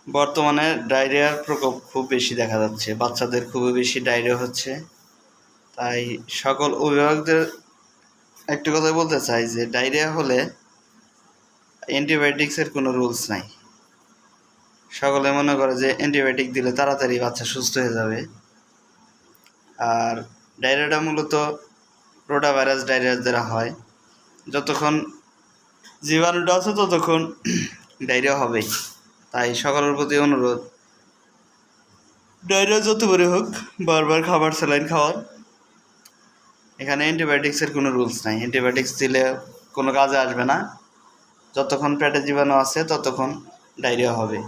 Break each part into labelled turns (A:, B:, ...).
A: বর্তমানে ডায়রিয়ার প্রকোপ খুব বেশি দেখা যাচ্ছে, বাচ্চাদের খুবই বেশি ডায়রিয়া হচ্ছে। তাই সকল অভিভাবকদের একটা কথা বলতে চাই যে ডায়রিয়া হলে অ্যান্টিবায়োটিক্সের কোনো রুলস নাই। সকলে মনে করে যে অ্যান্টিবায়োটিক দিলে তাড়াতাড়ি বাচ্চা সুস্থ হয়ে যাবে। আর ডায়রিয়াটা মূলত রোটা ভাইরাস ডায়রিয়া দ্বারা হয়। যতক্ষণ জীবাণুটা আছে ততক্ষণ ডায়রিয়া হবেই। তাই সকলের প্রতি অনুরোধ, ডায়রিয়া যত করে হোক বারবার খাবার স্যালাইন খাওয়ার। এখানে অ্যান্টিবায়োটিক্সের কোনো রুলস নাই, অ্যান্টিবায়োটিক্স দিলে কোনো কাজে আসবে না। যতক্ষণ পেটে জীবাণু আছে ততক্ষণ ডায়রিয়া হবে।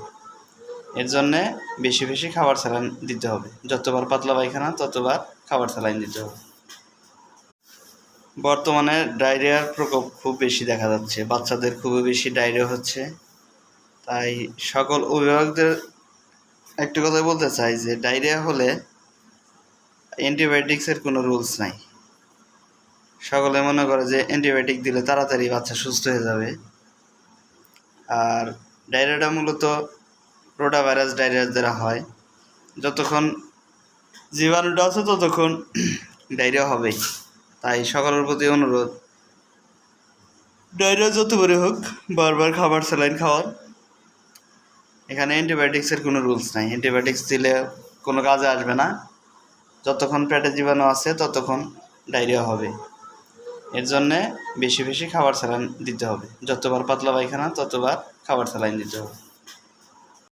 A: এর জন্যে বেশি বেশি খাবার স্যালাইন দিতে হবে। যতবার পাতলা পায়খানা ততবার খাবার স্যালাইন দিতে হবে। বর্তমানে ডায়রিয়ার প্রকোপ খুব বেশি দেখা যাচ্ছে, বাচ্চাদের খুবই বেশি ডায়রিয়া হচ্ছে। তাই সকল অভিভাবকদের একটা কথা বলতে চাই যে ডায়রিয়া হলে অ্যান্টিবায়োটিক্সের কোনো রুলস নাই। সকলে মনে করে যে অ্যান্টিবায়োটিক দিলে তাড়াতাড়ি বাচ্চা সুস্থ হয়ে যাবে। আর ডায়রিয়াটা মূলত রোটা ভাইরাস ডায়রিয়া দ্বারা হয়। যতক্ষণ জীবাণুটা আছে ততক্ষণ ডায়রিয়া হবেই। তাই সকলের প্রতি অনুরোধ, ডায়রিয়া যত করে হোক বারবার খাবার স্যালাইন খাওয়ার। এখানে অ্যান্টিবায়োটিক্সের কোনো রুলস নাই, অ্যান্টিবায়োটিক্স দিলে কোনো কাজে আসবে না। যতক্ষণ পেটে জীবাণু আছে ততক্ষণ ডায়রিয়া হবে। এর জন্যে বেশি বেশি খাবার স্যালাইন দিতে হবে। যতবার পাতলা পায়খানা ততবার খাবার স্যালাইন দিতে হবে।